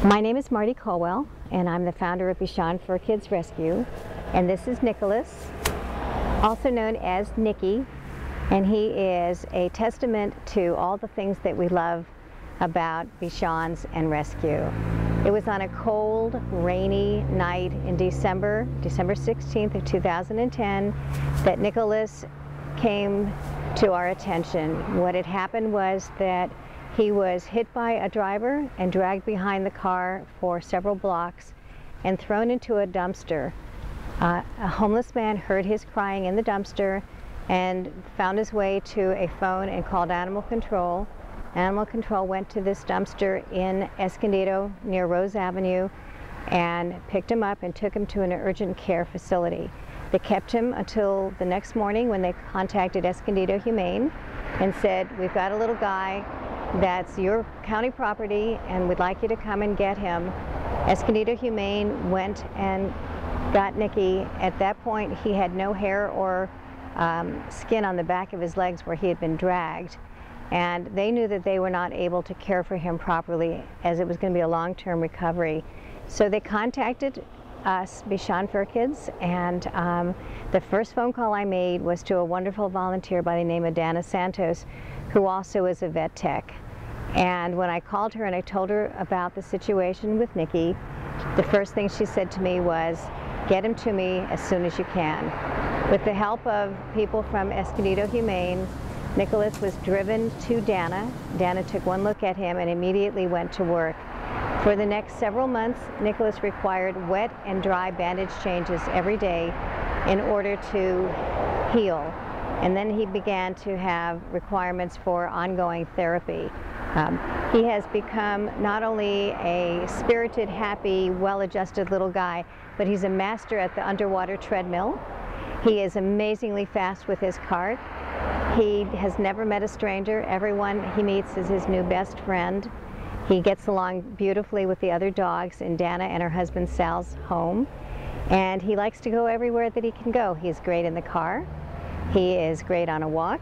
My name is Marty Colwell, and I'm the founder of Bichon FurKids Rescue. And this is Nicholas, also known as Nicky, and he is a testament to all the things that we love about Bichons and rescue. It was on a cold, rainy night in December 16th of 2010, that Nicholas came to our attention. What had happened was that he was hit by a driver and dragged behind the car for several blocks and thrown into a dumpster. A homeless man heard his crying in the dumpster and found his way to a phone and called Animal Control. Animal Control went to this dumpster in Escondido near Rose Avenue and picked him up and took him to an urgent care facility. They kept him until the next morning, when they contacted Escondido Humane and said, "We've got a little guy that's your county property and we'd like you to come and get him." Escondido Humane went and got Nicky. At that point, he had no hair or skin on the back of his legs where he had been dragged. And they knew that they were not able to care for him properly, as it was going to be a long-term recovery. So they contacted us, Bichon FurKids, and the first phone call I made was to a wonderful volunteer by the name of Dana Santos, who also is a vet tech. And when I called her and I told her about the situation with Nicky, the first thing she said to me was, "Get him to me as soon as you can." With the help of people from Escondido Humane, Nicholas was driven to Dana. Dana took one look at him and immediately went to work. For the next several months, Nicholas required wet and dry bandage changes every day in order to heal. And then he began to have requirements for ongoing therapy. He has become not only a spirited, happy, well-adjusted little guy, but he's a master at the underwater treadmill. He is amazingly fast with his cart. He has never met a stranger. Everyone he meets is his new best friend. He gets along beautifully with the other dogs in Dana and her husband Sal's home. And he likes to go everywhere that he can go. He's great in the car. He is great on a walk.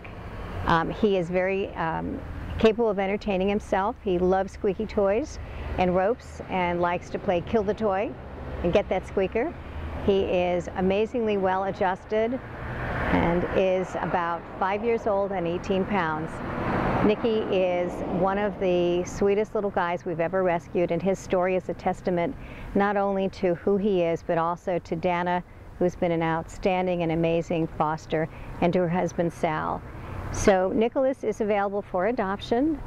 He is very capable of entertaining himself. He loves squeaky toys and ropes and likes to play kill the toy and get that squeaker. He is amazingly well adjusted and is about 5 years old and 18 pounds. Nicky is one of the sweetest little guys we've ever rescued, and his story is a testament not only to who he is, but also to Dana, who's been an outstanding and amazing foster, and to her husband Sal. So Nicholas is available for adoption.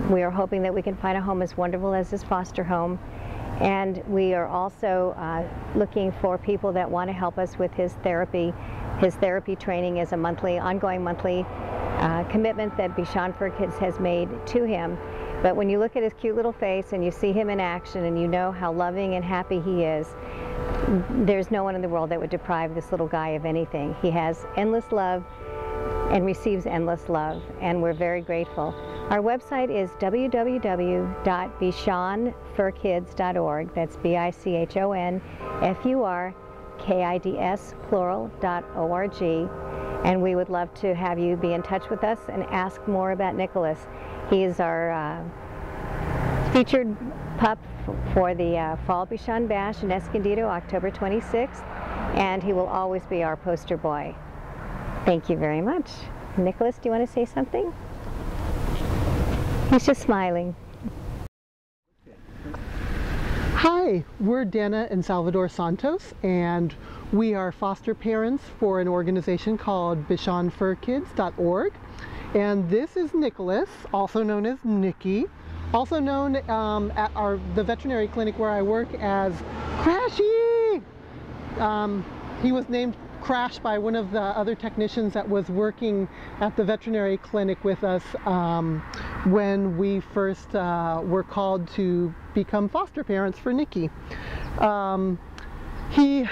We are hoping that we can find a home as wonderful as his foster home. And we are also looking for people that want to help us with his therapy. His therapy training is a ongoing monthly commitment that Bichon FurKids has made to him. But when you look at his cute little face and you see him in action and you know how loving and happy he is, there's no one in the world that would deprive this little guy of anything. He has endless love and receives endless love, and we're very grateful. Our website is www.bichonfurkids.org. That's BICHONFURKIDS plural.org. And we would love to have you be in touch with us and ask more about Nicholas. He is our featured pup for the Fall Bichon Bash in Escondido, October 26th, and he will always be our poster boy. Thank you very much. Nicholas, do you want to say something? He's just smiling. Hi, we're Dana and Salvador Santos, and we are foster parents for an organization called BichonFurKids.org. And this is Nicholas, also known as Nicky, also known at the veterinary clinic where I work as Crashy. He was named Crash by one of the other technicians that was working at the veterinary clinic with us when we first were called to become foster parents for Nicky. He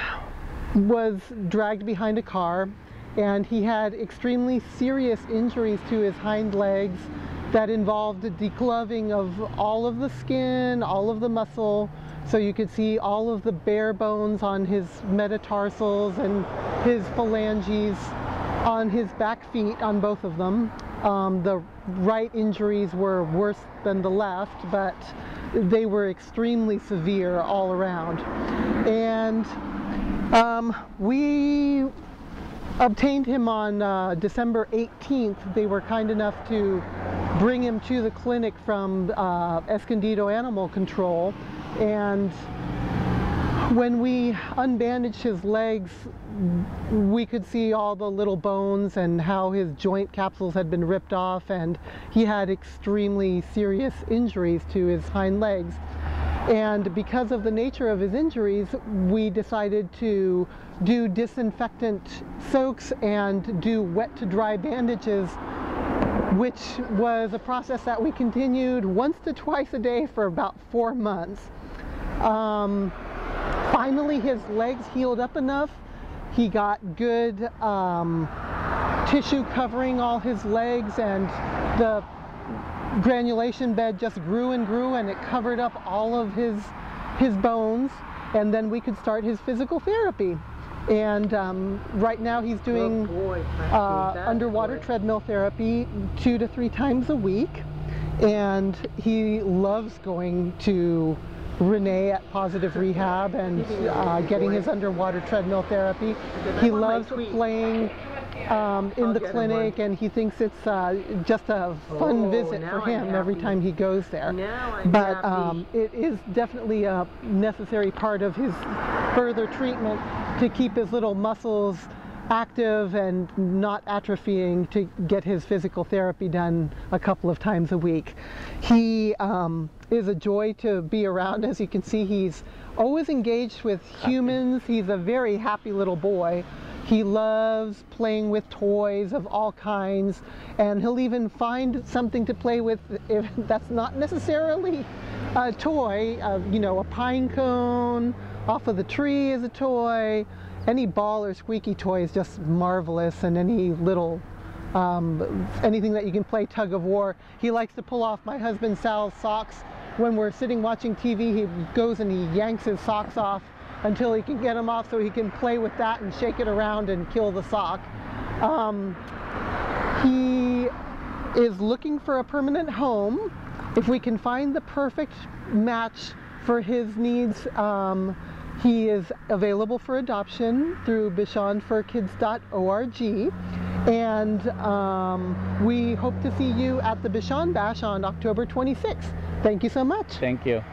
was dragged behind a car, and he had extremely serious injuries to his hind legs that involved a degloving of all of the skin, all of the muscle, so you could see all of the bare bones on his metatarsals and his phalanges on his back feet, on both of them. The right injuries were worse than the left, but they were extremely severe all around. And we obtained him on December 18th. They were kind enough to bring him to the clinic from Escondido Animal Control, and when we unbandaged his legs, we could see all the little bones and how his joint capsules had been ripped off, and he had extremely serious injuries to his hind legs. And because of the nature of his injuries, we decided to do disinfectant soaks and do wet to dry bandages, which was a process that we continued once to twice a day for about 4 months. Finally, his legs healed up enough. He got good tissue covering all his legs, and the granulation bed just grew and grew, and it covered up all of his bones, and then we could start his physical therapy. And right now he's doing underwater treadmill therapy 2 to 3 times a week, and he loves going to Renee at Positive Rehab and getting his underwater treadmill therapy. He loves playing in the clinic, and he thinks it's just a fun visit for him every time he goes there. But it is definitely a necessary part of his further treatment to keep his little muscles active and not atrophying, to get his physical therapy done a couple of times a week. He is a joy to be around. As you can see, he's always engaged with humans. He's a very happy little boy. He loves playing with toys of all kinds, and he'll even find something to play with if that's not necessarily a toy. You know, a pine cone off of the tree is a toy. Any ball or squeaky toy is just marvelous, and any little anything that you can play tug of war. He likes to pull off my husband Sal's socks. When we're sitting watching TV, he goes and he yanks his socks off until he can get them off, so he can play with that and shake it around and kill the sock. He is looking for a permanent home. If we can find the perfect match for his needs, he is available for adoption through BichonFurKids.org, and we hope to see you at the Bichon Bash on October 26th. Thank you so much. Thank you.